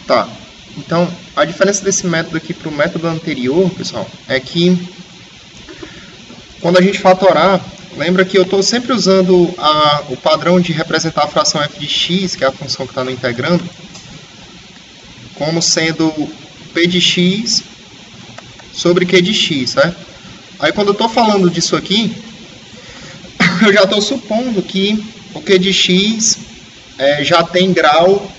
Tá, então a diferença desse método aqui para o método anterior, pessoal, é que quando a gente fatorar, lembra que eu estou sempre usando o padrão de representar a fração f de x, que é a função que está no integrando, como sendo p de x sobre q de x, certo? Aí quando eu estou falando disso aqui, eu já estou supondo que o q de x já tem grau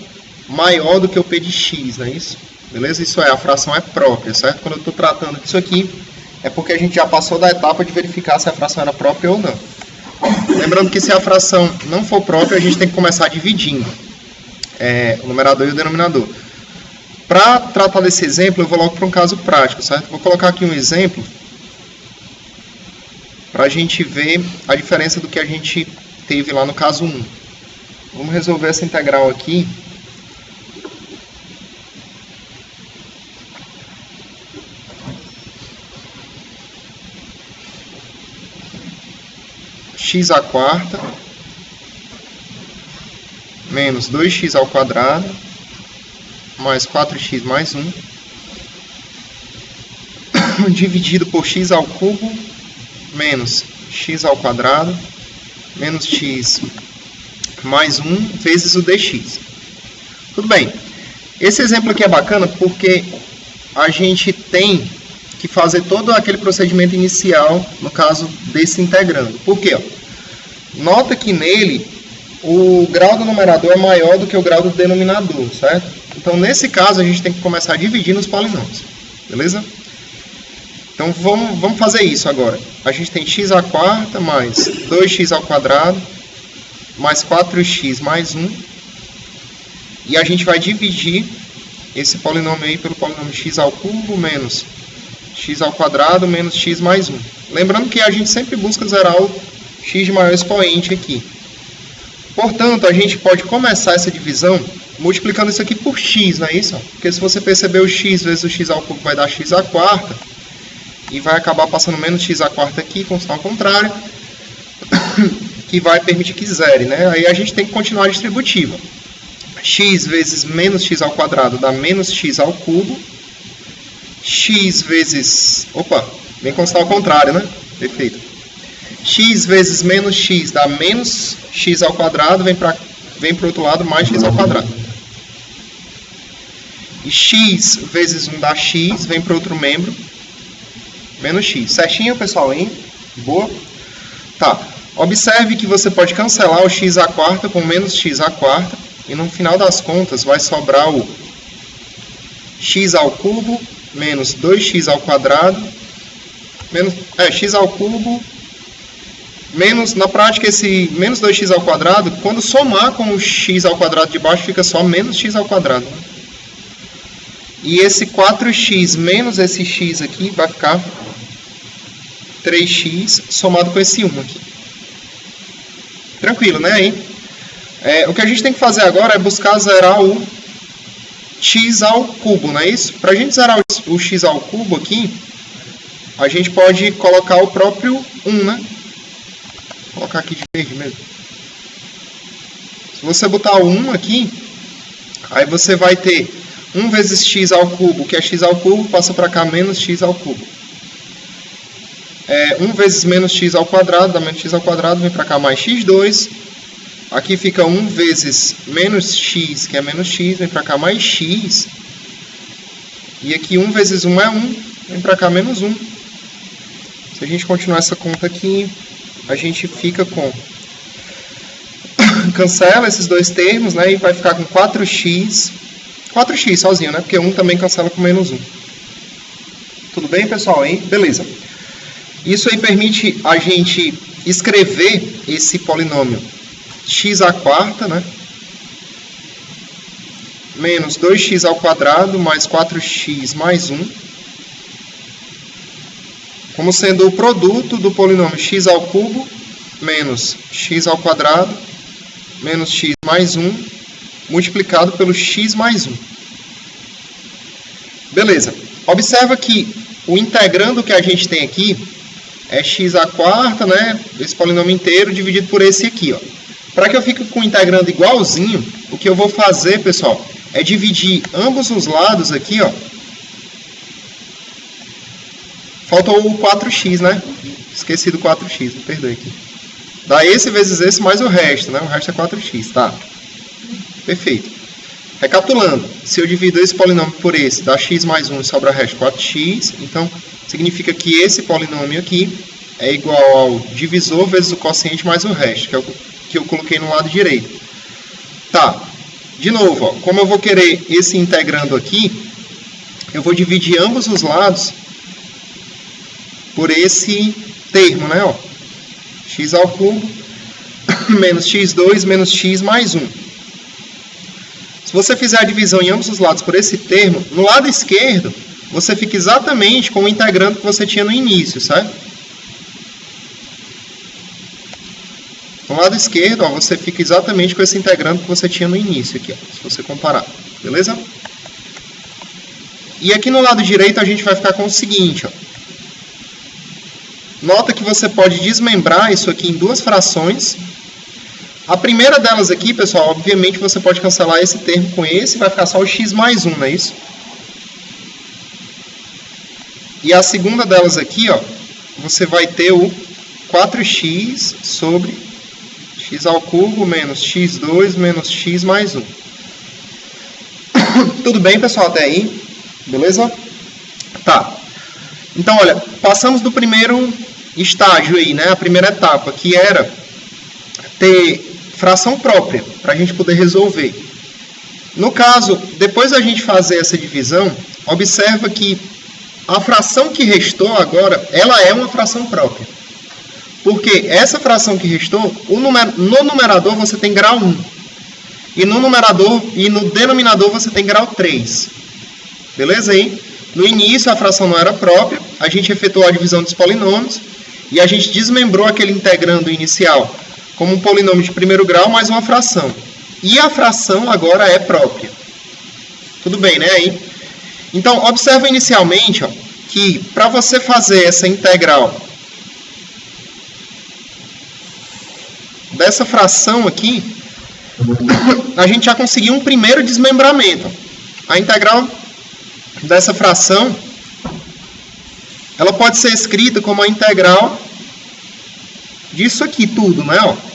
maior do que o p de x, não é isso? Beleza? Isso é, a fração é própria, certo? Quando eu estou tratando disso aqui, é porque a gente já passou da etapa de verificar se a fração era própria ou não. Lembrando que se a fração não for própria, a gente tem que começar dividindo o numerador e o denominador. Para tratar desse exemplo, eu vou logo para um caso prático, certo? Vou colocar aqui um exemplo para a gente ver a diferença do que a gente teve lá no caso 1. Vamos resolver essa integral aqui. X à quarta menos 2x ao quadrado mais 4x mais 1 dividido por x ao cubo menos x ao quadrado menos x mais 1 vezes o dx. Tudo bem. Esse exemplo aqui é bacana porque a gente tem que fazer todo aquele procedimento inicial no caso desse integrando. Por quê? Nota que nele o grau do numerador é maior do que o grau do denominador, certo? Então, nesse caso, a gente tem que começar a dividir nos polinômios, beleza? Então, vamos fazer isso agora. A gente tem x à quarta mais 2x ao quadrado mais 4x mais 1. E a gente vai dividir esse polinômio aí pelo polinômio x ao cubo menos x ao quadrado menos x mais 1. Lembrando que a gente sempre busca zerar o x de maior expoente aqui. Portanto, a gente pode começar essa divisão multiplicando isso aqui por x, não é isso? Porque se você perceber, o x vezes o x ao cubo vai dar x à quarta. E vai acabar passando menos x à quarta aqui, com o sinal contrário, que vai permitir que zere, né? Aí a gente tem que continuar a distributiva. X vezes menos x ao quadrado dá menos x ao cubo. X vezes... Opa, vem com o sinal contrário, né? Perfeito. X vezes menos x dá menos x ao quadrado, vem para o outro lado, mais x ao quadrado. E x vezes 1 dá x, vem para o outro membro, menos x. Certinho, pessoal, hein? Boa? Tá. Observe que você pode cancelar o x à quarta com menos x à quarta, e no final das contas vai sobrar o x ao cubo menos 2x ao quadrado, menos, x ao cubo, menos, na prática, esse menos 2x ao quadrado, quando somar com o x ao quadrado de baixo, fica só menos x ao quadrado. Né? E esse 4x menos esse x aqui vai ficar 3x somado com esse 1 aqui. Tranquilo, né? Aí, o que a gente tem que fazer agora é buscar zerar o x ao cubo, não é isso? Para a gente zerar o x ao cubo aqui, a gente pode colocar o próprio 1, né? Vou colocar aqui de verde mesmo. Se você botar o 1 aqui, aí você vai ter 1 vezes x ao cubo, que é x ao cubo, passa para cá menos x ao cubo. 1 vezes menos x ao quadrado, dá menos x ao quadrado, vem para cá mais x2. Aqui fica 1 vezes menos x, que é menos x, vem para cá mais x. E aqui 1 vezes 1 é 1, vem para cá menos 1. Se a gente continuar essa conta aqui, a gente fica com... cancela esses dois termos, né? E vai ficar com 4x. 4x sozinho, né? Porque 1 também cancela com menos 1. Tudo bem, pessoal? Hein? Beleza. Isso aí permite a gente escrever esse polinômio x à quarta, né? Menos 2x ao quadrado mais 4x mais 1. Como sendo o produto do polinômio x ao cubo menos x ao quadrado menos x mais 1 multiplicado pelo x mais 1. Beleza. Observa que o integrando que a gente tem aqui é x à quarta, né? Esse polinômio inteiro dividido por esse aqui, ó. Para que eu fique com o integrando igualzinho, o que eu vou fazer, pessoal, é dividir ambos os lados aqui, ó. Faltou o 4x, né? Esqueci do 4x, me perdoe aqui. Dá esse vezes esse mais o resto, né? O resto é 4x, tá? Perfeito. Recapitulando, se eu divido esse polinômio por esse, dá x mais 1 e sobra o resto 4x. Então, significa que esse polinômio aqui é igual ao divisor vezes o quociente mais o resto, que é o que eu coloquei no lado direito. Tá. De novo, ó, como eu vou querer esse integrando aqui, eu vou dividir ambos os lados por esse termo, né? Ó, x ao cubo menos x2 menos x mais 1. Se você fizer a divisão em ambos os lados por esse termo, no lado esquerdo, você fica exatamente com o integrando que você tinha no início, certo? No lado esquerdo, ó, você fica exatamente com esse integrando que você tinha no início, aqui, ó, se você comparar, beleza? E aqui no lado direito a gente vai ficar com o seguinte, ó. Nota que você pode desmembrar isso aqui em duas frações. A primeira delas aqui, pessoal, obviamente você pode cancelar esse termo com esse, vai ficar só o x mais 1, não é isso? E a segunda delas aqui, ó, você vai ter o 4x sobre x ao cubo menos x2 menos x mais 1. Tudo bem, pessoal, até aí? Beleza? Tá. Então, olha, passamos do primeiro estágio aí, né? A primeira etapa, que era ter fração própria, para a gente poder resolver. No caso, depois da gente fazer essa divisão, observa que a fração que restou agora, ela é uma fração própria. Porque essa fração que restou, no numerador você tem grau 1. E no numerador e no denominador você tem grau 3. Beleza aí? No início a fração não era própria, a gente efetuou a divisão dos polinômios e a gente desmembrou aquele integrando inicial como um polinômio de primeiro grau mais uma fração. E a fração agora é própria. Tudo bem, né? Aí? Então, observa inicialmente, ó, que para você fazer essa integral dessa fração aqui, a gente já conseguiu um primeiro desmembramento. A integral dessa fração, ela pode ser escrita como a integral disso aqui tudo, né? Ó.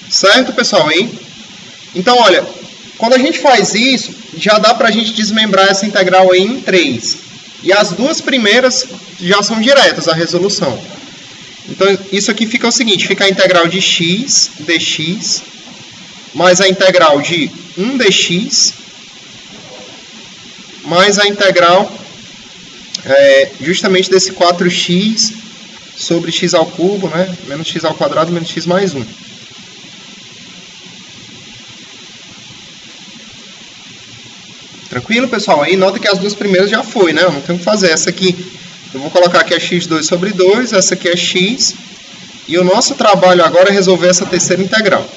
Certo, pessoal? Aí? Então, olha, quando a gente faz isso, já dá para a gente desmembrar essa integral aí em 3. E as duas primeiras já são diretas, a resolução. Então, isso aqui fica o seguinte, fica a integral de x dx, mais a integral de 1 dx, mais a integral justamente desse 4x sobre x ao cubo, né? Menos x ao quadrado menos x mais 1. Tranquilo, pessoal? Aí nota que as duas primeiras já foi, né? Eu não tenho que fazer. Essa aqui, eu vou colocar aqui a x2 sobre 2, essa aqui é x. E o nosso trabalho agora é resolver essa terceira integral.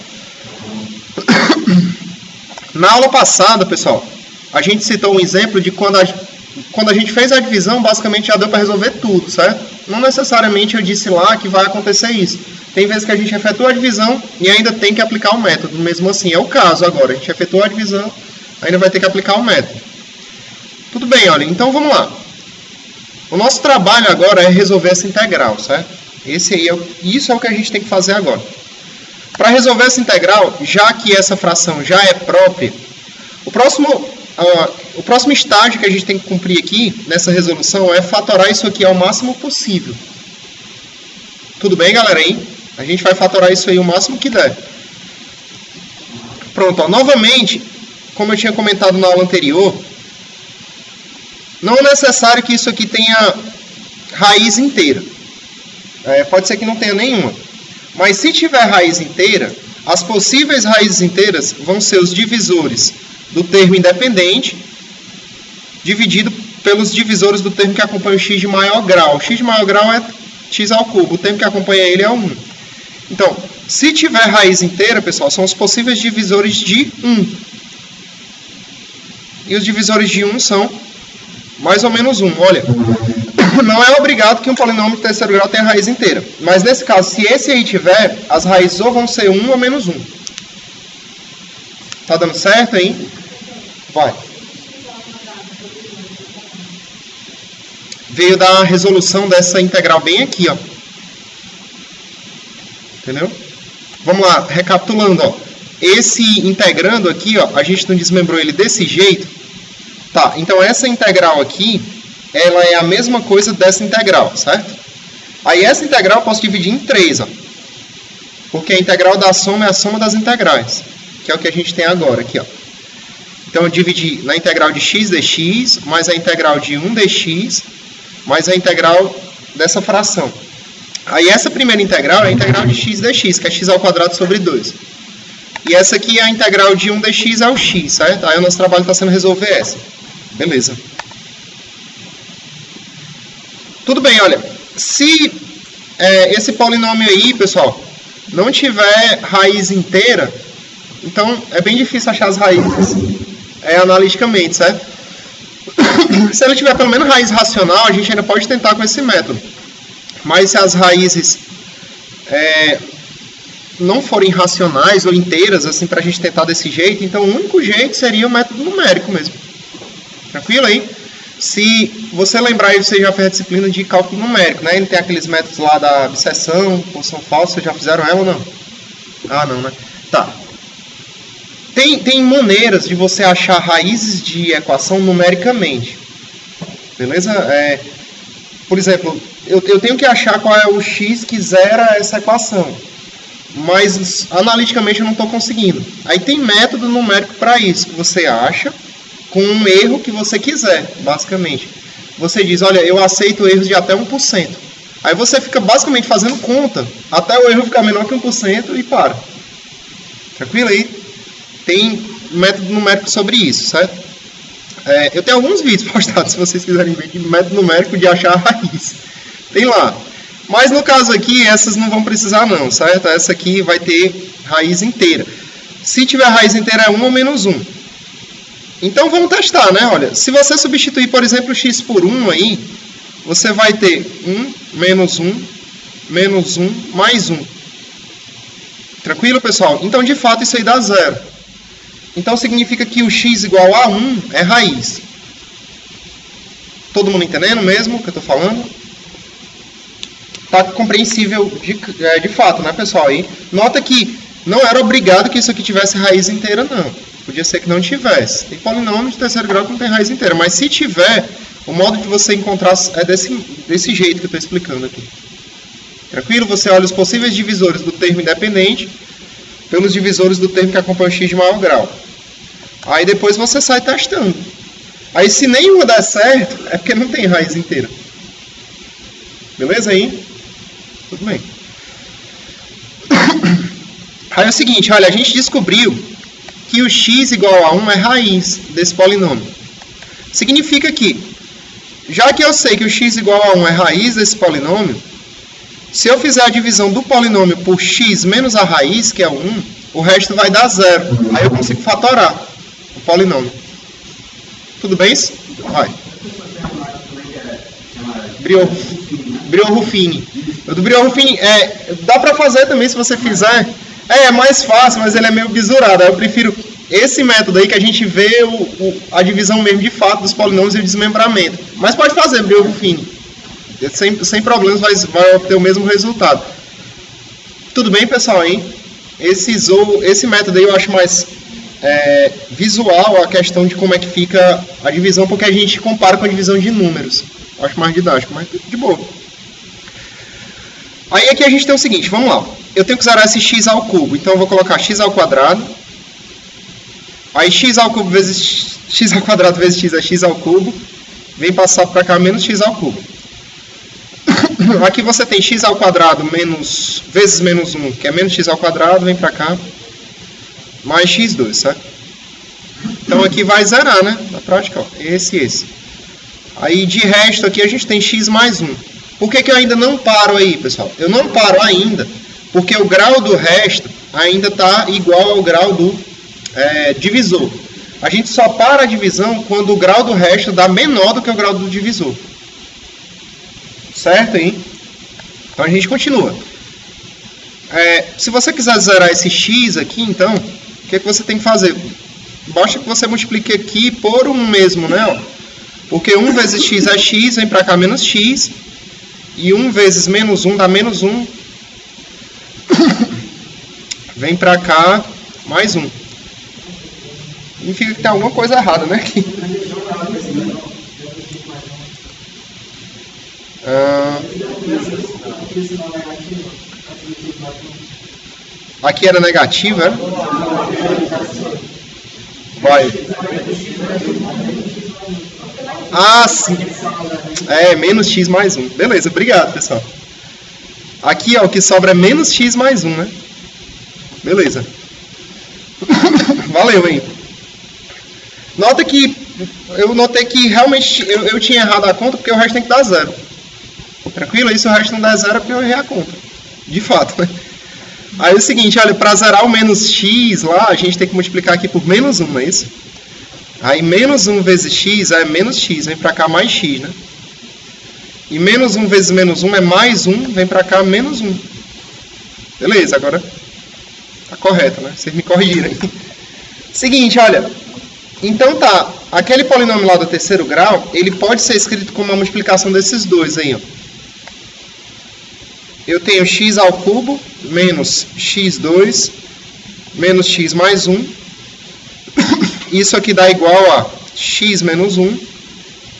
Na aula passada, pessoal, a gente citou um exemplo de quando a gente fez a divisão, basicamente já deu para resolver tudo, certo? Não necessariamente eu disse lá que vai acontecer isso. Tem vezes que a gente efetua a divisão e ainda tem que aplicar o método. Mesmo assim, é o caso agora. A gente efetuou a divisão, ainda vai ter que aplicar o método. Tudo bem, olha, então vamos lá. O nosso trabalho agora é resolver essa integral, certo? Isso é o que a gente tem que fazer agora. Para resolver essa integral, já que essa fração já é própria, o próximo estágio que a gente tem que cumprir aqui, nessa resolução, é fatorar isso aqui ao máximo possível. Tudo bem, galera? Aí? A gente vai fatorar isso aí o máximo que der. Pronto, ó, novamente, como eu tinha comentado na aula anterior, não é necessário que isso aqui tenha raiz inteira. Pode ser que não tenha nenhuma. Mas se tiver raiz inteira, as possíveis raízes inteiras vão ser os divisores do termo independente, dividido pelos divisores do termo que acompanha o x de maior grau. O x de maior grau é x ao cubo, o termo que acompanha ele é 1. Então, se tiver raiz inteira, pessoal, são os possíveis divisores de 1. E os divisores de 1 são mais ou menos 1. Olha, não é obrigado que um polinômio de terceiro grau tenha raiz inteira. Mas nesse caso, se esse aí tiver, as raízes ou vão ser 1 ou menos 1. Tá dando certo aí? Vai. Veio da resolução dessa integral bem aqui, ó. Entendeu? Vamos lá, recapitulando, ó. Esse integrando aqui, ó, a gente não desmembrou ele desse jeito. Tá, então essa integral aqui, ela é a mesma coisa dessa integral, certo? Aí essa integral eu posso dividir em 3, ó. Porque a integral da soma é a soma das integrais, que é o que a gente tem agora aqui, ó. Então eu dividi na integral de x dx, mais a integral de 1 dx, mais a integral dessa fração. Aí essa primeira integral é a integral de x dx, que é x ao quadrado sobre 2. E essa aqui é a integral de 1 dx ao x, certo? Aí o nosso trabalho está sendo resolver essa. Beleza. Tudo bem, olha. Se esse polinômio aí, pessoal, não tiver raiz inteira, então é bem difícil achar as raízes analiticamente, certo? Se ela tiver pelo menos raiz racional, a gente ainda pode tentar com esse método. Mas se as raízes não forem racionais ou inteiras, assim, para a gente tentar desse jeito, então o único jeito seria o método numérico mesmo. Tranquilo aí? Se você lembrar aí, você já fez a disciplina de cálculo numérico, né? Ele tem aqueles métodos lá da abscissão, função falsa, vocês já fizeram ela ou não? Ah, não, né? Tá. Tem maneiras de você achar raízes de equação numericamente. Beleza? Por exemplo, eu tenho que achar qual é o x que zera essa equação. Mas analiticamente eu não estou conseguindo. Aí tem método numérico para isso, que você acha com um erro que você quiser, basicamente. Você diz, olha, eu aceito erros de até 1%. Aí você fica basicamente fazendo conta, até o erro ficar menor que 1% e para. Tranquilo aí? Tem método numérico sobre isso, certo? Eu tenho alguns vídeos postados, se vocês quiserem ver, de método numérico de achar a raiz. Tem lá. Mas no caso aqui, essas não vão precisar não, certo? Essa aqui vai ter raiz inteira. Se tiver raiz inteira é 1 ou menos 1. Então vamos testar, né? Olha, se você substituir, por exemplo, x por 1 aí, você vai ter 1, menos 1, menos 1, mais 1. Tranquilo, pessoal? Então, de fato, isso aí dá 0. Então, significa que o x igual a 1 é raiz. Todo mundo entendendo mesmo o que eu estou falando? Tá compreensível de fato, né, pessoal? E nota que não era obrigado que isso aqui tivesse raiz inteira, não. Podia ser que não tivesse. Tem polinômio de terceiro grau que não tem raiz inteira. Mas se tiver, o modo de você encontrar é desse jeito que eu estou explicando aqui. Tranquilo? Você olha os possíveis divisores do termo independente pelos divisores do termo que acompanha o x de maior grau. Aí depois você sai testando. Aí se nenhuma der certo, é porque não tem raiz inteira. Beleza aí? Tudo bem. Aí é o seguinte, olha, a gente descobriu que o x igual a 1 é raiz desse polinômio. Significa que, já que eu sei que o x igual a 1 é raiz desse polinômio, se eu fizer a divisão do polinômio por x menos a raiz, que é 1, o resto vai dar 0. Aí eu consigo fatorar o polinômio. Tudo bem isso? Vai. Briot-Ruffini. O do Briot-Ruffini dá pra fazer também se você fizer. É mais fácil, mas ele é meio bisurado. Eu prefiro esse método aí que a gente vê a divisão mesmo de fato dos polinômios e o desmembramento. Mas pode fazer, Briot-Ruffini. Sem problemas vai obter o mesmo resultado. Tudo bem, pessoal? Aí? Esse método aí eu acho mais visual a questão de como é que fica a divisão, porque a gente compara com a divisão de números. Eu acho mais didático, mas de boa. Aí aqui a gente tem o seguinte, vamos lá. Eu tenho que zerar esse x ao cubo, então eu vou colocar x ao quadrado. Aí x ao cubo vezes x ao quadrado vezes x é x ao cubo. Vem passar para cá menos x ao cubo. Aqui você tem x ao quadrado vezes menos 1, que é menos x ao quadrado, vem para cá. Mais x2, certo? Então aqui vai zerar, né? Na prática, ó, esse. Aí de resto aqui a gente tem x mais 1. Por que eu ainda não paro aí, pessoal? Eu não paro ainda, porque o grau do resto ainda está igual ao grau do divisor. A gente só para a divisão quando o grau do resto dá menor do que o grau do divisor. Certo, hein? Então a gente continua. Se você quiser zerar esse x aqui, então, o que você tem que fazer? Basta que você multiplique aqui por 1 mesmo, né? Ó. Porque 1 vezes x é x, vem pra cá menos x. E 1 vezes menos 1 dá menos 1. Vem pra cá mais 1. Significa que tem alguma coisa errada, né? Aqui. Aqui era negativo, é? Vai. Ah, sim. Menos x mais 1. Beleza, obrigado, pessoal. Aqui, ó, o que sobra é menos x mais 1, né? Beleza. Valeu, hein? Nota que eu notei que realmente eu tinha errado a conta porque o resto tem que dar 0. Tranquilo? E se o resto não der 0 é porque eu errei a conta. De fato, né? Aí é o seguinte, olha, para zerar o menos x lá, a gente tem que multiplicar aqui por menos 1, não é isso? Aí menos 1 vezes x é menos x, vem pra cá mais x, né? E menos 1 vezes menos 1 é mais 1, vem pra cá menos 1. Beleza, agora tá correto, né? Vocês me corrigiram aí. Seguinte, olha. Então tá, aquele polinômio lá do terceiro grau, ele pode ser escrito como uma multiplicação desses dois aí, ó. Eu tenho x ao cubo menos x2 menos x mais 1. Isso aqui dá igual a x menos 1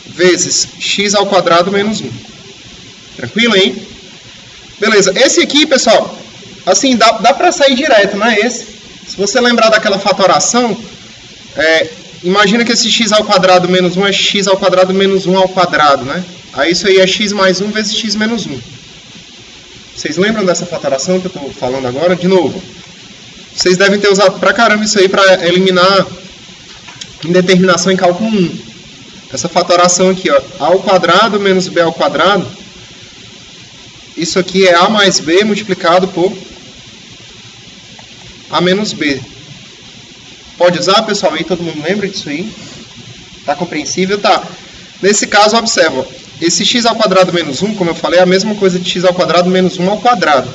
vezes x ao quadrado menos 1. Tranquilo, hein? Beleza. Esse aqui, pessoal, assim, dá pra sair direto, não é esse? Se você lembrar daquela fatoração, imagina que esse x ao quadrado menos 1 é x ao quadrado menos 1 ao quadrado, né? Aí isso aí é x mais 1 vezes x menos 1. Vocês lembram dessa fatoração que eu estou falando agora? De novo. Vocês devem ter usado pra caramba isso aí para eliminar indeterminação em cálculo 1. Essa fatoração aqui, ó, a ao quadrado menos b ao quadrado. Isso aqui é a mais b multiplicado por a menos b. Pode usar, pessoal? Aí todo mundo lembra disso aí? Tá compreensível? Tá. Nesse caso, observa. Esse x ao quadrado menos 1, como eu falei, é a mesma coisa de x ao quadrado menos 1 ao quadrado.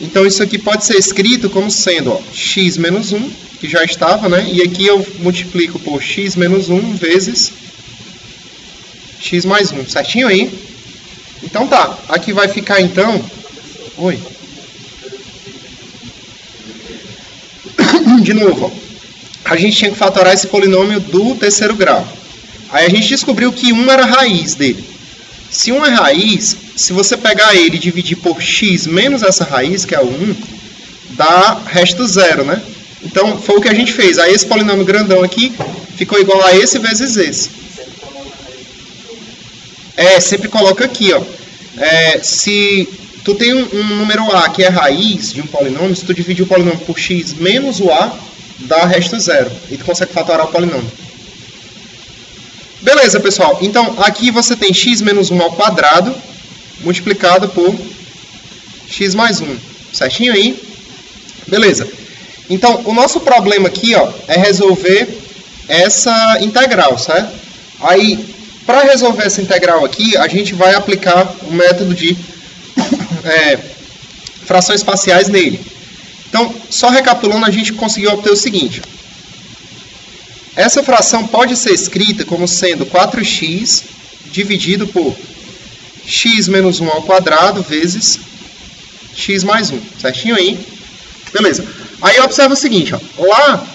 Então, isso aqui pode ser escrito como sendo, ó, x menos 1, que já estava, né? E aqui eu multiplico por x menos 1 vezes x mais 1. Certinho aí? Então, tá. Aqui vai ficar, então... Oi. De novo, ó. A gente tinha que fatorar esse polinômio do terceiro grau. Aí a gente descobriu que 1 era a raiz dele. Se 1 é raiz, se você pegar ele e dividir por x menos essa raiz, que é o 1, dá resto 0, né? Então, foi o que a gente fez. Aí esse polinômio grandão aqui ficou igual a esse vezes esse. Sempre coloca aqui, ó. Se tu tem um número a que é raiz de um polinômio, se tu dividir o polinômio por x menos o a, dá resto 0. E tu consegue fatorar o polinômio. Beleza, pessoal. Então, aqui você tem x menos 1 ao quadrado multiplicado por x mais 1. Certinho aí? Beleza. Então, o nosso problema aqui, ó, é resolver essa integral, certo? Aí, para resolver essa integral aqui, a gente vai aplicar o método de frações parciais nele. Então, só recapitulando, a gente conseguiu obter o seguinte. Essa fração pode ser escrita como sendo 4x dividido por x menos 1 ao quadrado vezes x mais 1. Certinho aí? Beleza. Aí observa o seguinte, ó. Lá,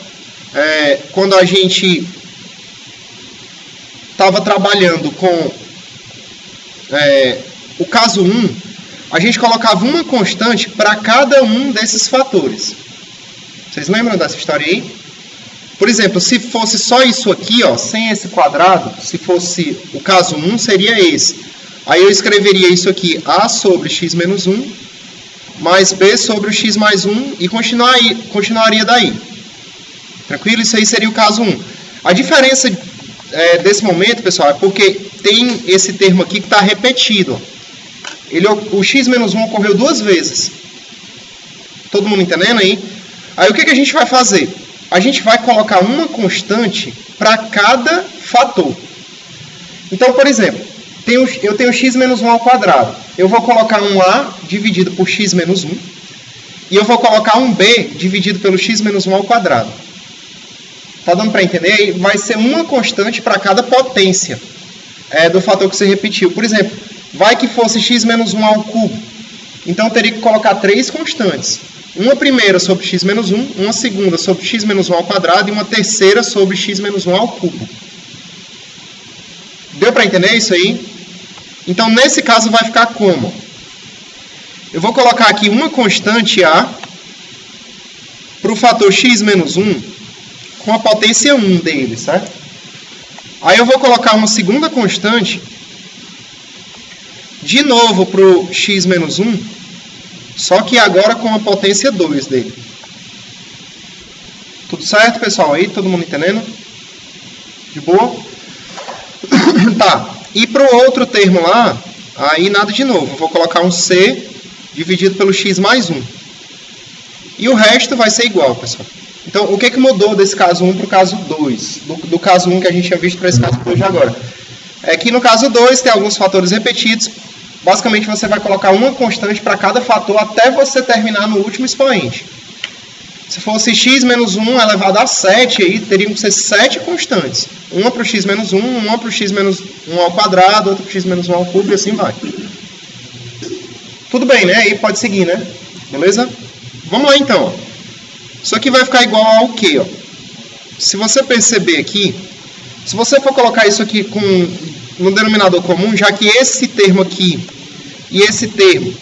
quando a gente estava trabalhando com o caso 1, a gente colocava uma constante para cada um desses fatores. Vocês lembram dessa história aí? Por exemplo, se fosse só isso aqui, ó, sem esse quadrado, se fosse o caso 1, seria esse. Aí eu escreveria isso aqui, a sobre x menos 1, mais b sobre o x mais 1, e continuaria daí. Tranquilo? Isso aí seria o caso 1. A diferença desse momento, pessoal, é porque tem esse termo aqui que está repetido. O x menos 1 ocorreu 2 vezes. Todo mundo entendendo aí? Aí o que a gente vai fazer? A gente vai colocar uma constante para cada fator. Então, por exemplo, eu tenho x menos 1 ao quadrado. Eu vou colocar um a dividido por x menos 1. E eu vou colocar um b dividido pelo x menos 1 ao quadrado. Tá dando para entender? Vai ser uma constante para cada potência do fator que você repetiu. Por exemplo, vai que fosse x menos 1 ao cubo. Então, eu teria que colocar 3 constantes. Uma primeira sobre x menos 1, uma segunda sobre x menos 1 ao quadrado e uma terceira sobre x menos 1 ao cubo. Deu para entender isso aí? Então, nesse caso, vai ficar como? Eu vou colocar aqui uma constante a para o fator x menos 1 com a potência 1 dele, certo? Aí eu vou colocar uma segunda constante de novo para o x menos 1, só que agora com a potência 2 dele. Tudo certo, pessoal? Aí, todo mundo entendendo? De boa? Tá. E para o outro termo lá, aí nada de novo. Eu vou colocar um c dividido pelo x mais 1. E o resto vai ser igual, pessoal. Então, o que mudou desse caso 1 para o caso 2? Do caso 1 que a gente tinha visto para esse caso 2 agora. É que no caso 2 tem alguns fatores repetidos. Basicamente, você vai colocar uma constante para cada fator até você terminar no último expoente. Se fosse x menos 1 elevado a 7, aí teriam que ser 7 constantes. Uma para o x menos 1, uma para o x menos 1 ao quadrado, outra para o x menos 1 ao cubo e assim vai. Tudo bem, né? Aí pode seguir, né? Beleza? Vamos lá então. Isso aqui vai ficar igual ao quê? Ó? Se você perceber aqui, se você for colocar isso aqui no denominador comum, já que esse termo aqui e esse termo,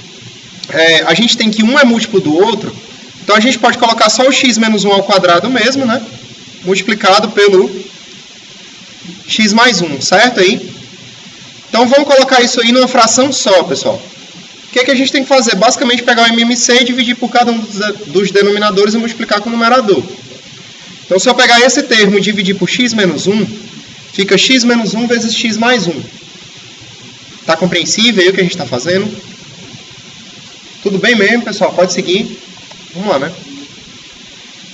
a gente tem que um é múltiplo do outro, então a gente pode colocar só o x menos 1 ao quadrado mesmo, né? Multiplicado pelo x mais 1, certo aí? Então vamos colocar isso aí numa fração só, pessoal. O que a gente tem que fazer? Basicamente pegar o MMC e dividir por cada um dos denominadores e multiplicar com o numerador. Então se eu pegar esse termo e dividir por x menos 1, fica x menos 1 vezes x mais 1. Está compreensível aí o que a gente está fazendo? Tudo bem mesmo, pessoal? Pode seguir. Vamos lá, né?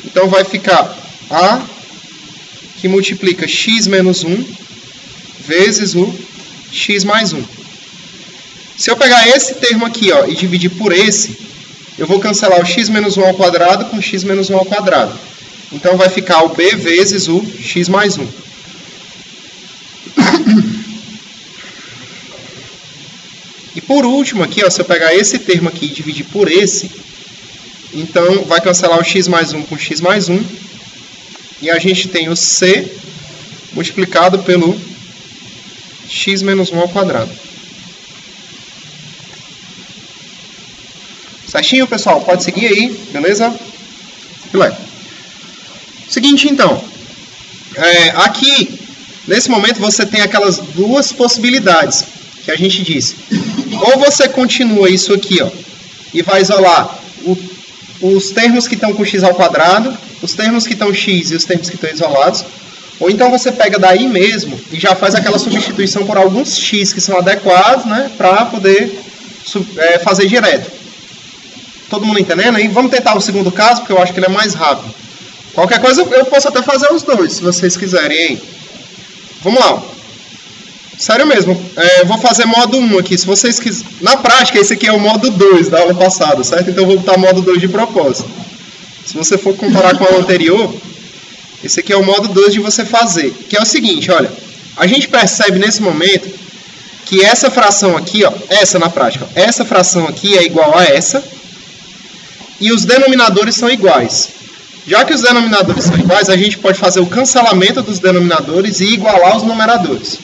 Então vai ficar a que multiplica x menos 1 vezes o x mais 1. Se eu pegar esse termo aqui, ó, e dividir por esse, eu vou cancelar o x menos 1 ao quadrado com x menos 1 ao quadrado. Então vai ficar o b vezes o x mais 1. E por último aqui, ó, se eu pegar esse termo aqui e dividir por esse, então vai cancelar o x mais 1 com x mais 1. E a gente tem o c multiplicado pelo x menos 1 ao quadrado. Certinho, pessoal? Pode seguir aí, beleza? Filé. Seguinte, então. Aqui, nesse momento, você tem aquelas duas possibilidades que a gente disse. Ou você continua isso aqui, ó, e vai isolar os termos que estão com x ao quadrado, os termos que estão x e os termos que estão isolados. Ou então você pega daí mesmo e já faz aquela substituição por alguns x que são adequados, né, para poder fazer direto. Todo mundo entendendo aí? Vamos tentar o segundo caso, porque eu acho que ele é mais rápido. Qualquer coisa eu posso até fazer os dois, se vocês quiserem, hein? Vamos lá. Sério mesmo, eu vou fazer modo 1 aqui, se vocês quiserem. Na prática, esse aqui é o modo 2 da aula passada, certo? Então eu vou botar modo 2 de propósito. Se você for comparar com a aula anterior, esse aqui é o modo 2 de você fazer. Que é o seguinte, olha. A gente percebe nesse momento que essa fração aqui, ó, essa na prática, ó, essa fração aqui é igual a essa. E os denominadores são iguais. Já que os denominadores são iguais, a gente pode fazer o cancelamento dos denominadores e igualar os numeradores.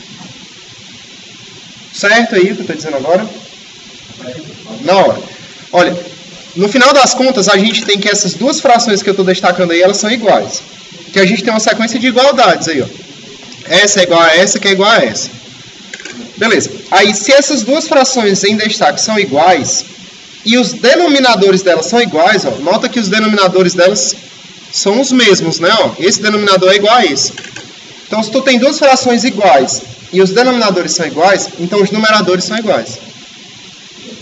Certo aí o que eu estou dizendo agora? Na hora. Olha, no final das contas, a gente tem que essas duas frações que eu estou destacando aí, elas são iguais. Que a gente tem uma sequência de igualdades aí, ó. Essa é igual a essa, que é igual a essa. Beleza. Aí, se essas duas frações em destaque são iguais, e os denominadores delas são iguais, ó, nota que os denominadores delas são os mesmos, né? Ó, esse denominador é igual a esse. Então, se tu tem duas frações iguais e os denominadores são iguais, então os numeradores são iguais.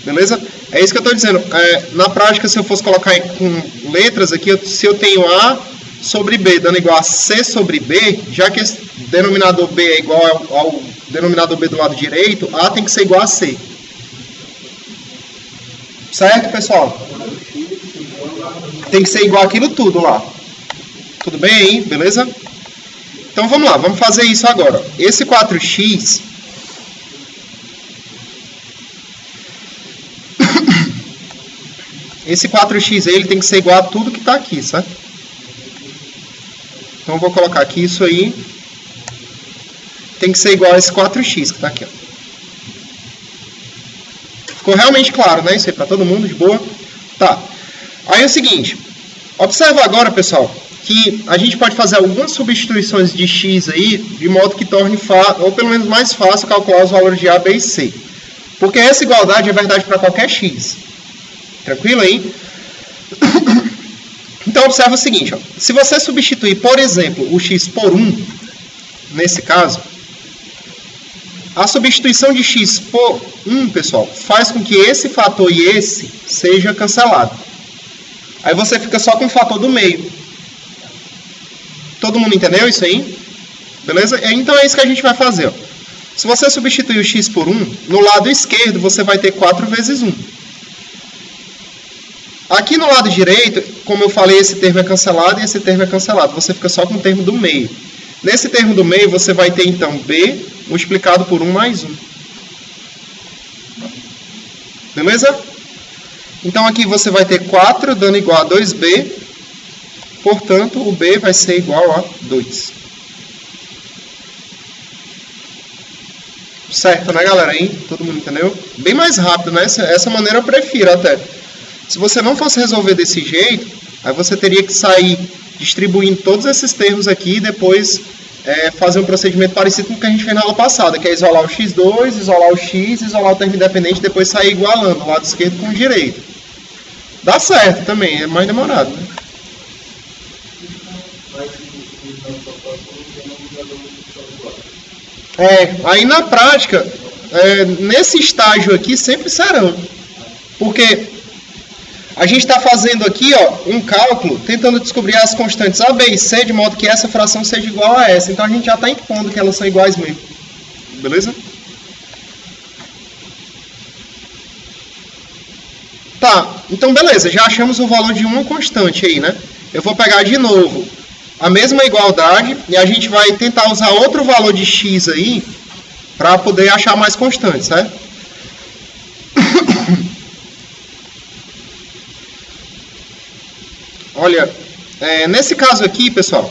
Beleza? É isso que eu estou dizendo. Na prática, se eu fosse colocar com letras aqui, se eu tenho A sobre B dando igual a C sobre B, já que esse denominador B é igual denominador B do lado direito, A tem que ser igual a C. Certo, pessoal? Tem que ser igual aquilo tudo lá. Tudo bem aí? Beleza? Então vamos lá, vamos fazer isso agora. Esse 4x... Esse 4x aí, ele tem que ser igual a tudo que está aqui, certo? Então eu vou colocar aqui isso aí. Tem que ser igual a esse 4x que está aqui, ó. Ficou realmente claro, né? Isso aí para todo mundo, de boa? Tá. Aí é o seguinte. Observa agora, pessoal, que a gente pode fazer algumas substituições de x aí, de modo que torne ou pelo menos mais fácil calcular os valores de A, B e C. Porque essa igualdade é verdade para qualquer x. Tranquilo aí? Então, observa o seguinte, ó. Se você substituir, por exemplo, o x por 1, nesse caso, a substituição de x por 1, pessoal, faz com que esse fator e esse seja cancelado. Aí você fica só com o fator do meio. Todo mundo entendeu isso aí? Beleza? Então é isso que a gente vai fazer, ó. Se você substituir o x por 1, no lado esquerdo você vai ter 4 vezes 1. Aqui no lado direito, como eu falei, esse termo é cancelado e esse termo é cancelado. Você fica só com o termo do meio. Nesse termo do meio, você vai ter, então, b multiplicado por 1 mais 1. Beleza? Então, aqui você vai ter 4 dando igual a 2b. Portanto, o b vai ser igual a 2. Certo, né, galera? Aí, todo mundo entendeu? Bem mais rápido, né? Essa maneira eu prefiro até. Se você não fosse resolver desse jeito, aí você teria que sair distribuindo todos esses termos aqui e depois fazer um procedimento parecido com o que a gente fez na aula passada, que é isolar o x2, isolar o x, isolar o termo independente e depois sair igualando o lado esquerdo com o direito. Dá certo também, é mais demorado, né? Aí na prática, nesse estágio aqui sempre serão. Porque a gente está fazendo aqui, ó, um cálculo, tentando descobrir as constantes A, B e C, de modo que essa fração seja igual a essa. Então a gente já está impondo que elas são iguais mesmo. Beleza? Tá, então beleza, já achamos o valor de uma constante aí, né? Eu vou pegar de novo a mesma igualdade e a gente vai tentar usar outro valor de x aí para poder achar mais constantes, certo? Olha, nesse caso aqui, pessoal,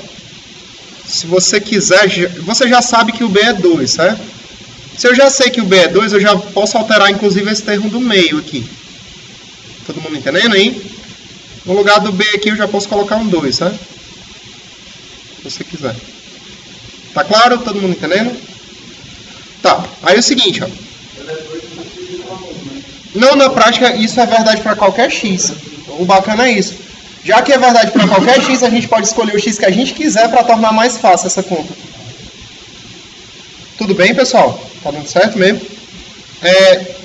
se você quiser, você já sabe que o b é 2, certo? Se eu já sei que o b é 2, eu já posso alterar, inclusive, esse termo do meio aqui. Todo mundo entendendo aí? No lugar do b aqui, eu já posso colocar um 2, certo? Se você quiser. Tá claro? Todo mundo entendendo? Tá, aí é o seguinte, ó. Não, na prática, isso é verdade para qualquer x. O bacana é isso. Já que é verdade para qualquer x, a gente pode escolher o x que a gente quiser para tornar mais fácil essa conta. Tudo bem, pessoal? Tá dando certo mesmo?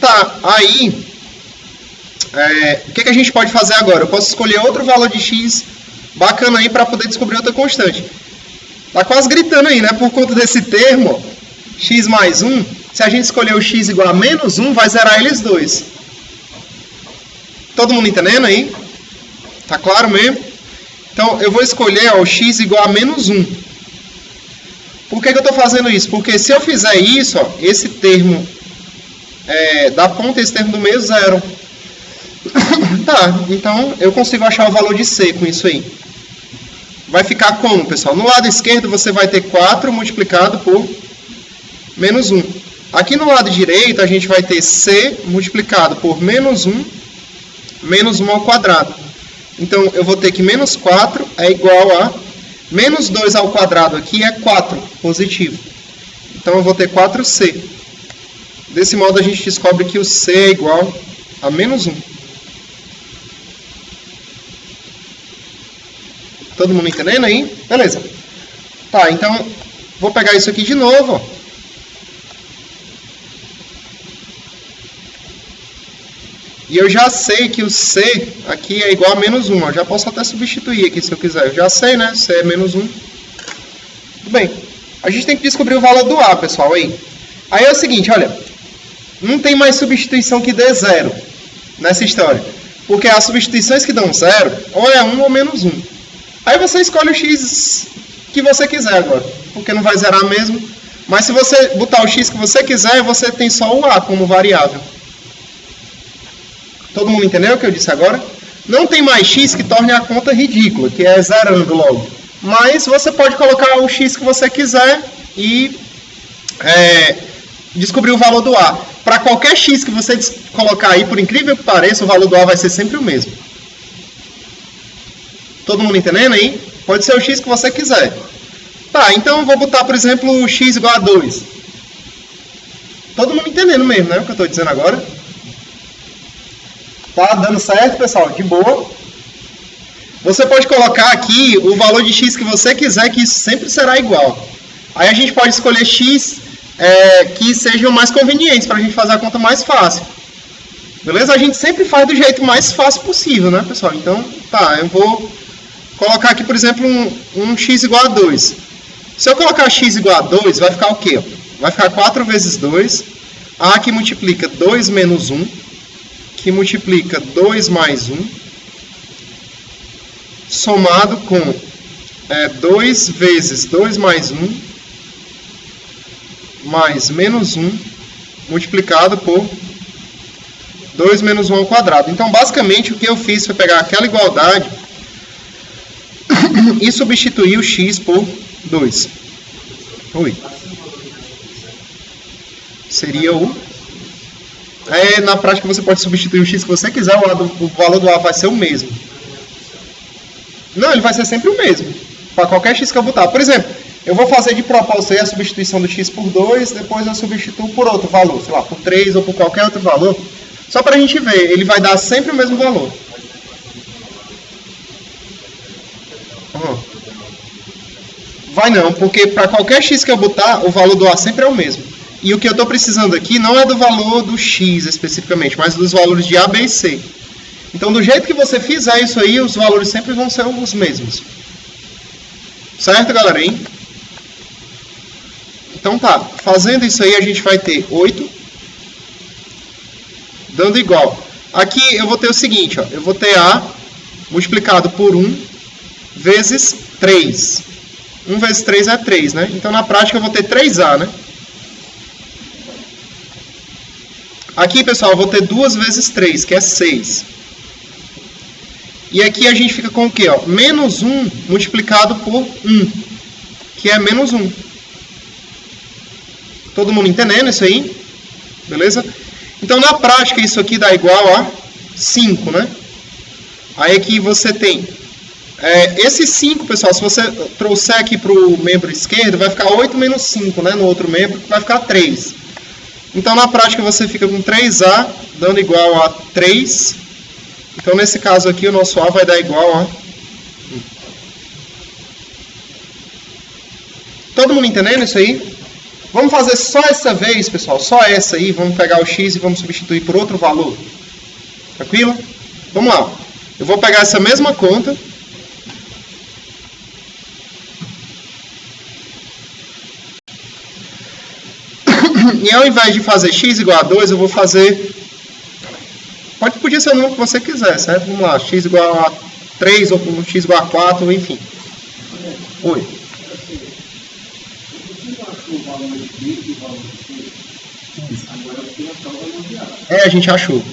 Tá, aí... o que a gente pode fazer agora? Eu posso escolher outro valor de x bacana aí para poder descobrir outra constante. Tá quase gritando aí, né? Por conta desse termo, ó, x mais 1, se a gente escolher o x igual a menos 1, vai zerar eles dois. Todo mundo entendendo aí? Tá claro mesmo? Então, eu vou escolher o x igual a menos 1. Por que eu estou fazendo isso? Porque se eu fizer isso, ó, esse termo da ponta e esse termo do meio zero. Tá, então eu consigo achar o valor de c com isso aí. Vai ficar como, pessoal? No lado esquerdo você vai ter 4 multiplicado por menos 1. Aqui no lado direito a gente vai ter c multiplicado por menos 1 ao quadrado. Então, eu vou ter que menos 4 é igual a menos 2 ao quadrado aqui é 4, positivo. Então, eu vou ter 4c. Desse modo, a gente descobre que o c é igual a menos 1. Todo mundo entendendo aí? Beleza. Tá, então, vou pegar isso aqui de novo, ó. E eu já sei que o C aqui é igual a menos 1. Eu já posso até substituir aqui se eu quiser. Eu já sei, né? C é menos 1. Tudo bem. A gente tem que descobrir o valor do A, pessoal. Aí. Aí é o seguinte, olha, não tem mais substituição que dê zero nessa história. Porque as substituições que dão zero, ou é 1 ou menos 1. Aí você escolhe o x que você quiser agora, porque não vai zerar mesmo. Mas se você botar o x que você quiser, você tem só o a como variável. Todo mundo entendeu o que eu disse agora? Não tem mais x que torne a conta ridícula, que é zerando logo. Mas você pode colocar o x que você quiser e descobrir o valor do a. Para qualquer x que você colocar aí, por incrível que pareça, o valor do a vai ser sempre o mesmo. Todo mundo entendendo aí? Pode ser o x que você quiser. Tá, então eu vou botar, por exemplo, x igual a 2. Todo mundo entendendo mesmo, né? O que eu estou dizendo agora. Tá dando certo, pessoal? De boa. Você pode colocar aqui o valor de x que você quiser, que isso sempre será igual. Aí a gente pode escolher x que sejam mais convenientes, para a gente fazer a conta mais fácil. Beleza? A gente sempre faz do jeito mais fácil possível, né, pessoal? Então, tá, eu vou colocar aqui, por exemplo, um x igual a 2. Se eu colocar x igual a 2, vai ficar o quê? Vai ficar 4 vezes 2. A que multiplica 2 menos 1, que multiplica 2 mais 1, somado com 2 vezes 2 mais 1, mais menos 1, multiplicado por 2 menos 1 ao quadrado. Então, basicamente, o que eu fiz foi pegar aquela igualdade e substituir o x por 2. Oi. Seria o... na prática, você pode substituir o x que você quiser, o valor do a vai ser o mesmo. Não, ele vai ser sempre o mesmo. Para qualquer x que eu botar. Por exemplo, eu vou fazer de propósito aí a substituição do x por 2, depois eu substituo por outro valor, sei lá, por 3 ou por qualquer outro valor. Só para a gente ver, ele vai dar sempre o mesmo valor. Vai não, porque para qualquer x que eu botar, o valor do a sempre é o mesmo. E o que eu estou precisando aqui não é do valor do x especificamente, mas dos valores de a, b e c. Então, do jeito que você fizer isso aí, os valores sempre vão ser os mesmos. Certo, galera? Hein? Então tá, fazendo isso aí a gente vai ter 8, dando igual. Aqui eu vou ter o seguinte, ó, eu vou ter a multiplicado por 1 vezes 3. 1 vezes 3 é 3, né? Então na prática eu vou ter 3a, né? Aqui, pessoal, eu vou ter 2 vezes 3, que é 6. E aqui a gente fica com o quê? Ó? Menos 1 multiplicado por 1, que é menos 1. Todo mundo entendendo isso aí? Beleza? Então, na prática, isso aqui dá igual a 5, né? Aí aqui você tem... esse 5, pessoal, se você trouxer aqui para o membro esquerdo, vai ficar 8 menos 5, né? No outro membro, vai ficar 3. Então, na prática, você fica com 3a, dando igual a 3. Então, nesse caso aqui, o nosso a vai dar igual a 1. Todo mundo entendendo isso aí? Vamos fazer só essa vez, pessoal, só essa aí. Vamos pegar o x e vamos substituir por outro valor. Tranquilo? Vamos lá. Eu vou pegar essa mesma conta. E ao invés de fazer x igual a 2, eu vou fazer... Podia ser o número que você quiser, certo? Vamos lá, x igual a 3 ou x igual a 4, enfim. Oi. A gente achou.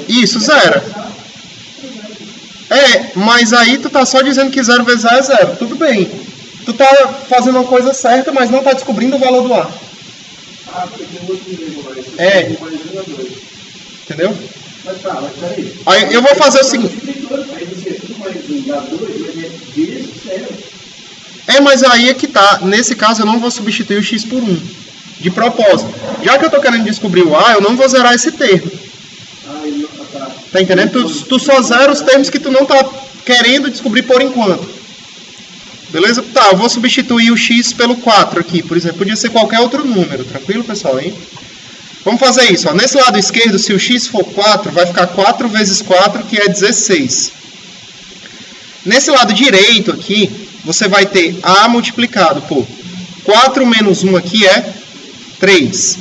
Isso, zero. Mas aí tu tá só dizendo que 0 vezes A é 0. Tudo bem. Tu tá fazendo uma coisa certa, mas não tá descobrindo o valor do A. Entendeu? Aí eu vou fazer o seguinte. Mas aí é que tá. Nesse caso eu não vou substituir o x por 1. De propósito. Já que eu tô querendo descobrir o A, eu não vou zerar esse termo. Tá entendendo? Tu só zera os termos que tu não tá querendo descobrir por enquanto. Beleza? Tá, eu vou substituir o x pelo 4 aqui, por exemplo. Podia ser qualquer outro número. Tranquilo, pessoal? Hein? Vamos fazer isso. Ó. Nesse lado esquerdo, se o x for 4, vai ficar 4 vezes 4, que é 16. Nesse lado direito aqui, você vai ter a multiplicado por 4 menos 1 aqui é 3.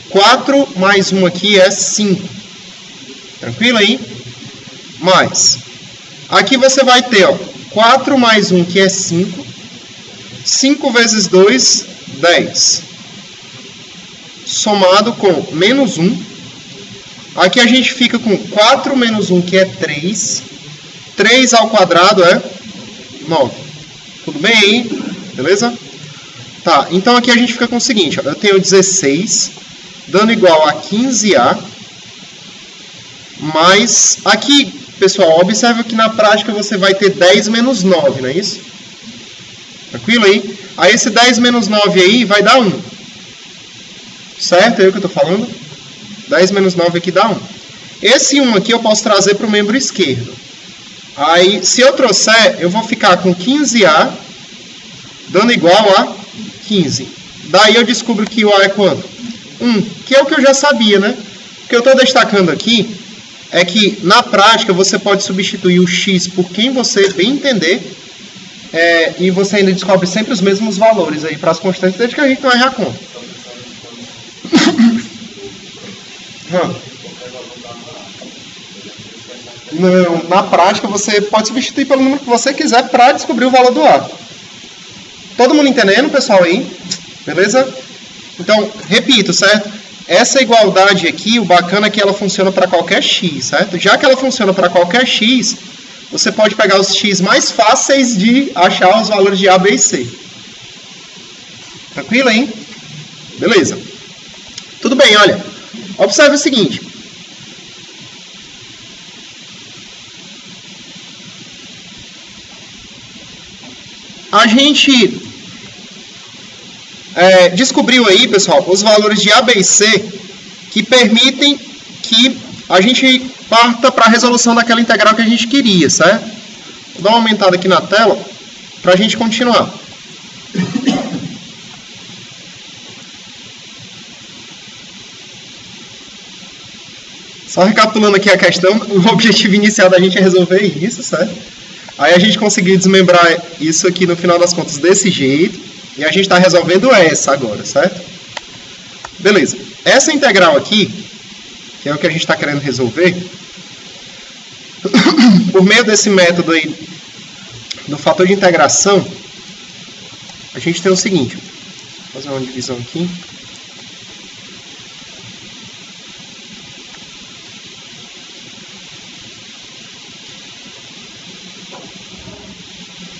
4 mais 1 aqui é 5. Tranquilo aí? Mais. Aqui você vai ter, ó, 4 mais 1 que é 5. 5 vezes 2, 10. Somado com menos 1. Aqui a gente fica com 4 menos 1 que é 3. 3 ao quadrado é 9. Tudo bem aí? Beleza? Tá, então aqui a gente fica com o seguinte, ó, eu tenho 16, dando igual a 15A, mais, aqui, pessoal, observa que na prática você vai ter 10 menos 9, não é isso? Tranquilo aí? Aí esse 10 menos 9 aí vai dar 1. Certo? É o que eu estou falando? 10 menos 9 aqui dá 1. Esse 1 aqui eu posso trazer para o membro esquerdo. Aí, se eu trouxer, eu vou ficar com 15A, dando igual a 15. Daí eu descubro que o A é quanto? 1, que é o que eu já sabia, né? O que eu estou destacando aqui é que, na prática, você pode substituir o x por quem você bem entender, e você ainda descobre sempre os mesmos valores aí para as constantes, desde que a gente não erre a conta. Não, na prática, você pode substituir pelo número que você quiser para descobrir o valor do A. Todo mundo entendendo, pessoal, aí? Beleza? Então, repito, certo? Essa igualdade aqui, o bacana é que ela funciona para qualquer x, certo? Já que ela funciona para qualquer x, você pode pegar os x mais fáceis de achar os valores de A, B e C. Tranquilo, hein? Beleza. Tudo bem, olha. Observe o seguinte. A gente descobriu aí, pessoal, os valores de A, B e C que permitem que a gente parta para a resolução daquela integral que a gente queria, certo? Vou dar uma aumentada aqui na tela para a gente continuar. Só recapitulando aqui a questão, o objetivo inicial da gente é resolver isso, certo? Aí a gente conseguiu desmembrar isso aqui no final das contas desse jeito. E a gente está resolvendo essa agora, certo? Beleza. Essa integral aqui, que é o que a gente está querendo resolver, por meio desse método aí, do fator de integração, a gente tem o seguinte. Vou fazer uma divisão aqui.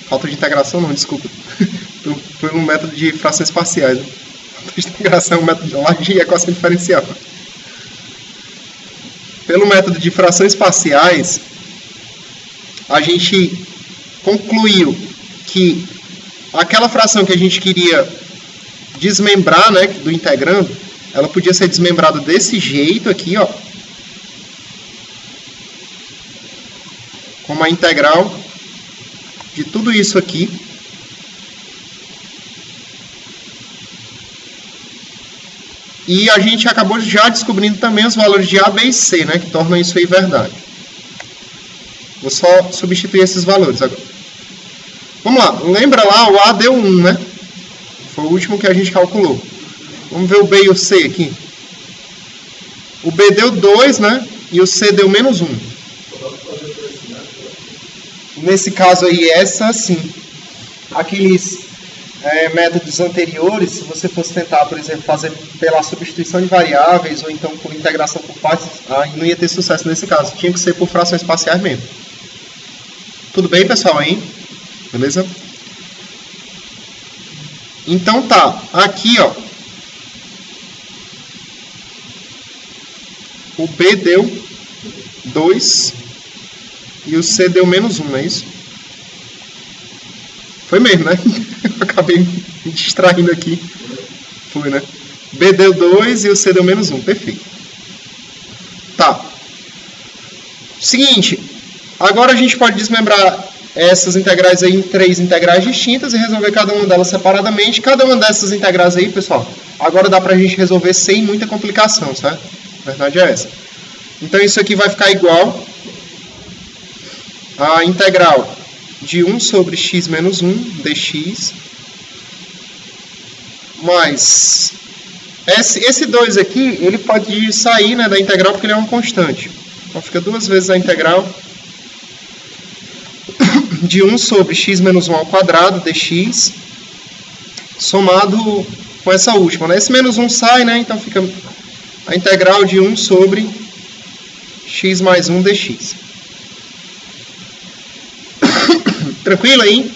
Falta de integração não, desculpa. Foi um método de frações parciais. Né? Falta de integração é um método de equação diferencial. Pelo método de frações parciais, a gente concluiu que aquela fração que a gente queria desmembrar, né, do integrando, ela podia ser desmembrada desse jeito aqui, ó. Como a integral de tudo isso aqui. E a gente acabou já descobrindo também os valores de A, B e C, né, que tornam isso aí verdade. Vou só substituir esses valores agora. Vamos lá, lembra lá, o A deu 1, né? Foi o último que a gente calculou. Vamos ver o B e o C aqui. O B deu 2, né? E o C deu menos 1. Nesse caso aí, essa sim. Aqueles métodos anteriores, se você fosse tentar, por exemplo, fazer pela substituição de variáveis ou então por integração por partes, aí não ia ter sucesso nesse caso. Tinha que ser por frações parciais mesmo. Tudo bem, pessoal, hein? Beleza? Então tá, aqui ó, o B deu 2 e o C deu menos 1, não é isso? Foi mesmo, né? Eu acabei me distraindo aqui. Foi, né? B deu 2 e o C deu menos 1, perfeito. Tá. Seguinte, agora a gente pode desmembrar essas integrais aí em 3 integrais distintas e resolver cada uma delas separadamente. Cada uma dessas integrais aí, pessoal, agora dá pra gente resolver sem muita complicação, certo? A verdade é essa. Então isso aqui vai ficar igual a integral de 1 sobre x menos 1 dx mais esse 2 aqui, ele pode sair, né, da integral porque ele é uma constante. Então fica duas vezes a integral de 1 sobre x menos 1 ao quadrado dx somado com essa última, né? Esse menos 1 sai, né? Então fica a integral de 1 sobre x mais 1 dx. Tranquilo aí?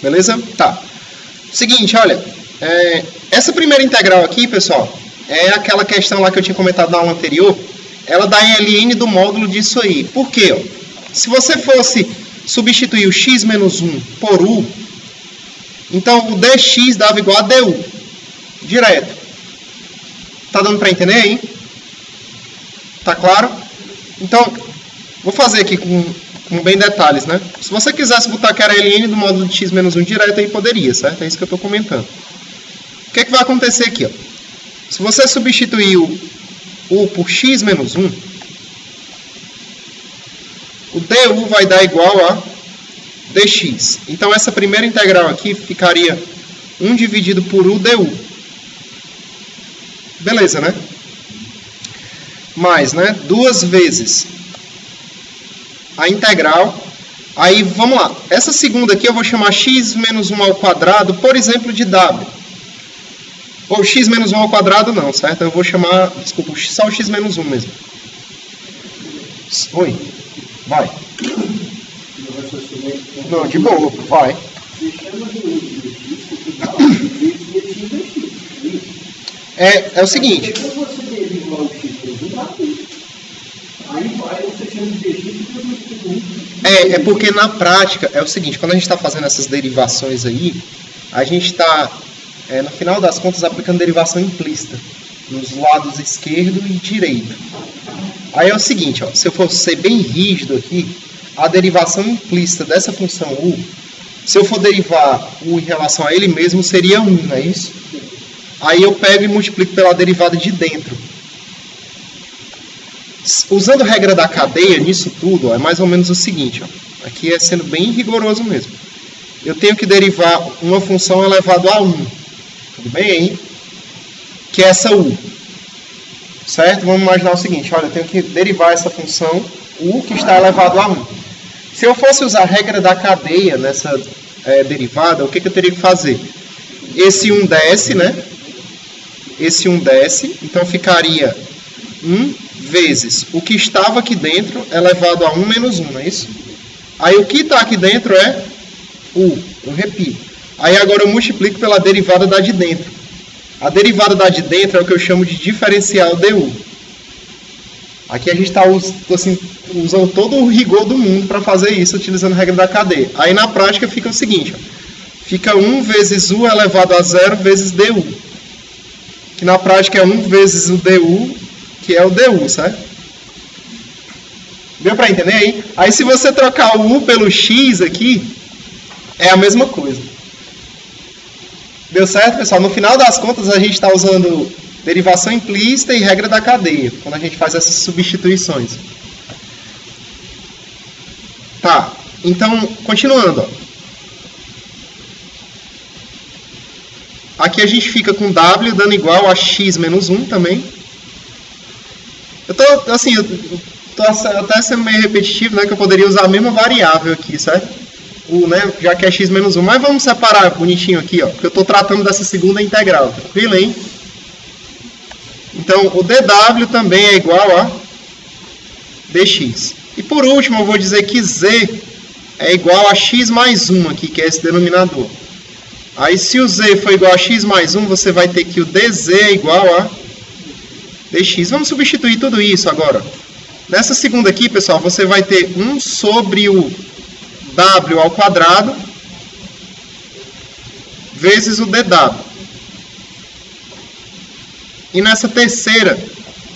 Beleza? Tá. Seguinte, olha. Essa primeira integral aqui, pessoal, é aquela questão lá que eu tinha comentado na aula anterior. Ela dá em ln do módulo disso aí. Por quê? Ó? Se você fosse substituir o x menos 1 por u, então o dx dava igual a du. Direto. Tá dando para entender aí? Tá claro? Então, vou fazer aqui com bem detalhes, né? Se você quisesse botar que era ln do módulo de x menos 1 direto, aí poderia, certo? É isso que eu estou comentando. O que é que vai acontecer aqui? Ó? Se você substituir o u por x menos 1, o du vai dar igual a dx. Então, essa primeira integral aqui ficaria 1 dividido por u du. Beleza, né? Mais, né? 2 vezes a integral. Aí, vamos lá. Essa segunda aqui eu vou chamar x menos 1 ao quadrado, por exemplo, de w. Ou x menos 1 ao quadrado não, certo? Eu vou chamar, desculpa, só o x menos 1 mesmo. Oi. Vai. Não, de boa, vai. É o seguinte. É porque na prática é o seguinte, quando a gente está fazendo essas derivações aí, a gente está, no final das contas, aplicando derivação implícita nos lados esquerdo e direito. Aí é o seguinte, ó, se eu for ser bem rígido aqui, a derivação implícita dessa função u, se eu for derivar u em relação a ele mesmo, seria 1, não é isso? Aí eu pego e multiplico pela derivada de dentro. Usando a regra da cadeia nisso tudo, ó, é mais ou menos o seguinte. Ó, aqui é sendo bem rigoroso mesmo. Eu tenho que derivar uma função elevado a 1. Tudo bem aí? Que é essa u. Certo? Vamos imaginar o seguinte. Olha, eu tenho que derivar essa função u que está elevado a 1. Se eu fosse usar a regra da cadeia nessa derivada, o que eu teria que fazer? Esse 1 desce, né? Esse 1 desce. Então ficaria 1 vezes o que estava aqui dentro elevado a 1 menos 1, não é isso? Aí o que está aqui dentro é u. Eu repito. Aí agora eu multiplico pela derivada da de dentro. A derivada da de dentro é o que eu chamo de diferencial du. Aqui a gente está assim, usando todo o rigor do mundo para fazer isso, utilizando a regra da cadeia. Aí na prática fica o seguinte, ó, fica 1 vezes u elevado a 0 vezes du. Que na prática é 1 vezes o du, que é o du, certo? Deu para entender aí? Aí se você trocar o u pelo x aqui, é a mesma coisa. Deu certo, pessoal? No final das contas, a gente está usando derivação implícita e regra da cadeia, quando a gente faz essas substituições. Tá, então, continuando. Ó. Aqui a gente fica com w dando igual a x menos 1 também. Eu tô até sendo meio repetitivo, né, que eu poderia usar a mesma variável aqui, certo? Né, já que é x menos 1. Mas vamos separar bonitinho aqui, ó, porque eu estou tratando dessa segunda integral. Tranquilo, hein? Então, o dw também é igual a dx. E por último, eu vou dizer que z é igual a x mais 1 aqui, que é esse denominador. Aí, se o z for igual a x mais 1, você vai ter que o dz é igual a dx. Vamos substituir tudo isso agora. Nessa segunda aqui, pessoal, você vai ter 1 sobre o w ao quadrado vezes o dw. E nessa terceira,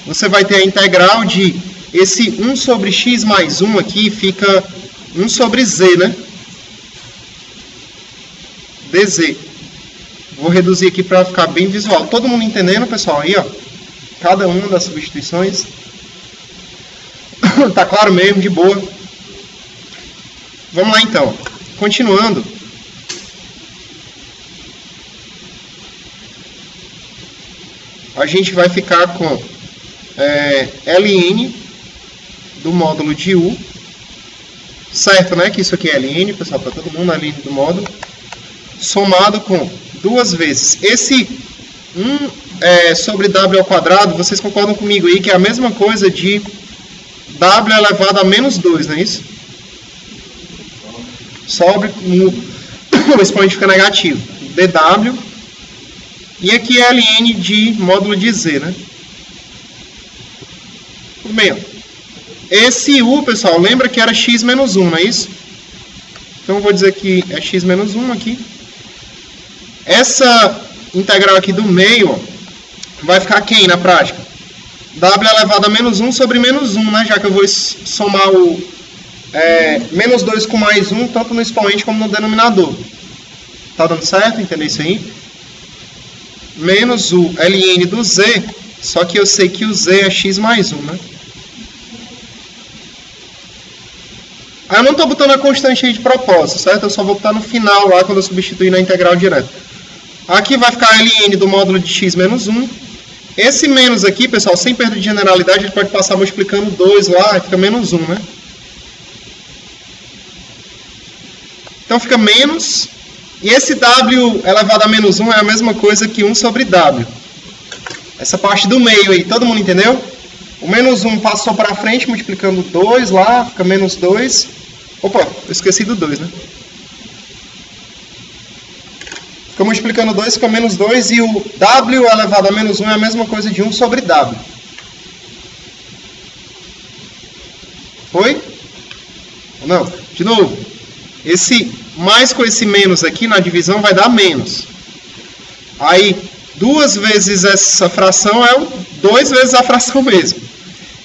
você vai ter a integral de esse 1 sobre x mais 1 aqui, fica 1 sobre z, né? dz. Vou reduzir aqui para ficar bem visual. Todo mundo entendendo, pessoal? Aí, ó. Cada uma das substituições. Tá claro mesmo, de boa. Vamos lá, então. Continuando. A gente vai ficar com ln do módulo de U. Certo, né? Que isso aqui é ln, pessoal, para todo mundo, a ln do módulo. Somado com 2 vezes. Esse 1 sobre w ao quadrado, vocês concordam comigo aí que é a mesma coisa de w elevado a menos 2, não é isso? Sobre o expoente fica negativo. dw. E aqui é ln de módulo de z, né? Tudo bem, ó. Esse u, pessoal, lembra que era x menos 1, não é isso? Então eu vou dizer que é x menos 1 aqui. Essa integral aqui do meio, ó, vai ficar quem na prática? W elevado a menos 1 sobre menos 1, né? Já que eu vou somar o menos 2 com mais 1, tanto no expoente como no denominador. Tá dando certo? Entendeu isso aí? Menos o ln do z, só que eu sei que o z é x mais 1, né? Aí eu não estou botando a constante aí de propósito, certo? Eu só vou botar no final lá, quando eu substituir na integral direta. Aqui vai ficar ln do módulo de x menos 1. Esse menos aqui, pessoal, sem perda de generalidade, a gente pode passar multiplicando 2 lá, fica menos 1, né? Então fica menos. E esse w elevado a menos 1 é a mesma coisa que 1 sobre w. Essa parte do meio aí, todo mundo entendeu? O menos 1 passou para frente, multiplicando 2 lá, fica menos 2. Opa, eu esqueci do 2, né? Fica multiplicando 2, fica menos 2. E o w elevado a menos 1 é a mesma coisa de 1 sobre w. Foi? Ou não? De novo. Esse mais com esse menos aqui na divisão vai dar menos. Aí, 2 vezes essa fração é 2 vezes a fração mesmo.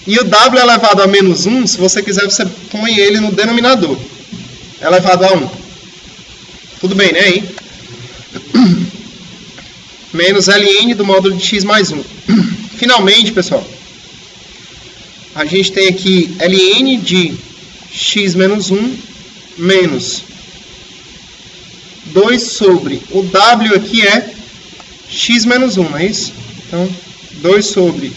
E o w elevado a menos 1, se você quiser, você põe ele no denominador. Elevado a 1. Tudo bem, né? Aí? Menos ln do módulo de x mais 1. Finalmente, pessoal, a gente tem aqui ln de x menos 1 menos 2 sobre o w aqui é x menos 1, não é isso? Então, 2 sobre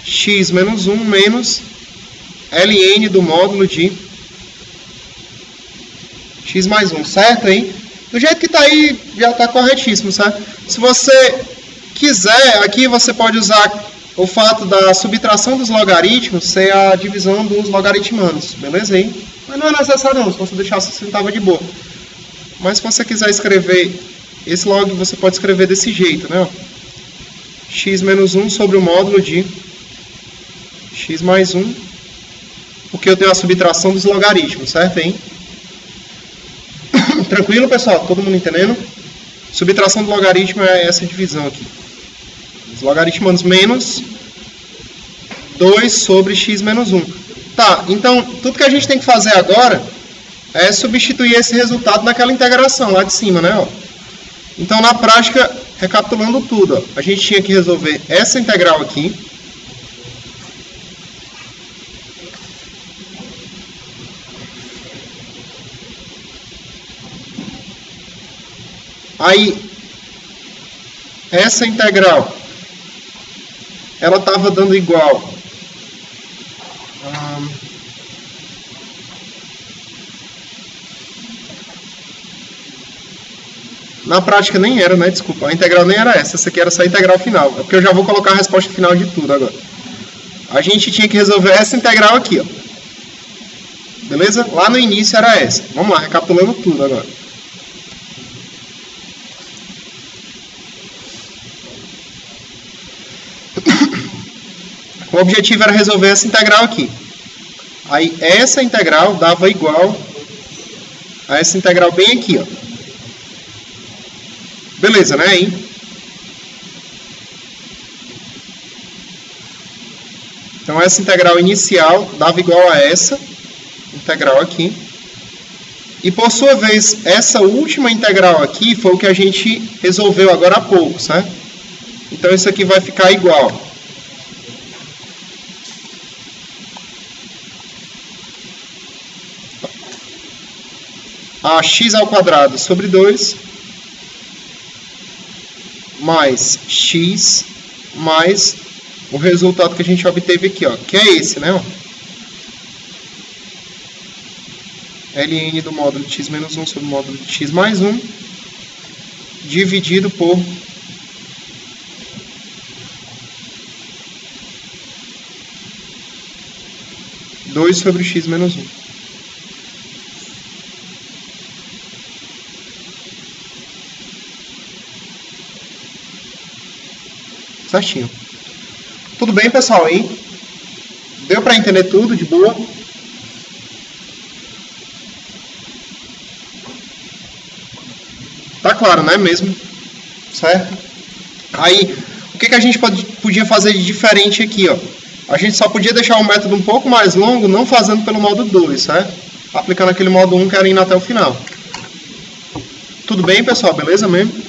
x menos 1 menos ln do módulo de x mais 1, certo aí? Do jeito que está aí, já está corretíssimo, certo? Se você quiser, aqui você pode usar o fato da subtração dos logaritmos ser a divisão dos logaritmanos, beleza aí? Mas não é necessário não, se você deixar assim, estava de boa. Mas se você quiser escrever esse log, você pode escrever desse jeito, né? X menos 1 sobre o módulo de x mais 1, porque eu tenho a subtração dos logaritmos, certo, hein? Tranquilo, pessoal? Todo mundo entendendo? Subtração do logaritmo é essa divisão aqui. Os logaritmanos menos 2 sobre x menos 1. Tá, então, tudo que a gente tem que fazer agora é substituir esse resultado naquela integração lá de cima, né? Ó. Então, na prática, recapitulando tudo, ó, a gente tinha que resolver essa integral aqui. Aí, essa integral, ela estava dando igual na prática nem era, né? Desculpa, a integral nem era essa aqui era só a integral final. É porque eu já vou colocar a resposta final de tudo agora. A gente tinha que resolver essa integral aqui, ó. Beleza? Lá no início era essa. Vamos lá, recapitulando tudo agora. O objetivo era resolver essa integral aqui. Aí essa integral dava igual a essa integral bem aqui, ó. Beleza, né? Hein? Então essa integral inicial dava igual a essa integral aqui. E por sua vez, essa última integral aqui foi o que a gente resolveu agora há pouco, certo? Então isso aqui vai ficar igual. A x ao quadrado sobre 2 mais x mais o resultado que a gente obteve aqui, ó, que é esse, né? Ó. ln do módulo de x menos 1 sobre o módulo de x mais 1 dividido por dois sobre x menos 1. Certinho. Tudo bem, pessoal, aí? Deu para entender tudo de boa? Tá claro, né? Mesmo? Certo? Aí, o que a gente podia fazer de diferente aqui, ó? A gente só podia deixar o método um pouco mais longo, não fazendo pelo modo 2, certo? Aplicando aquele modo 1 que era indo até o final. Tudo bem, pessoal? Beleza mesmo?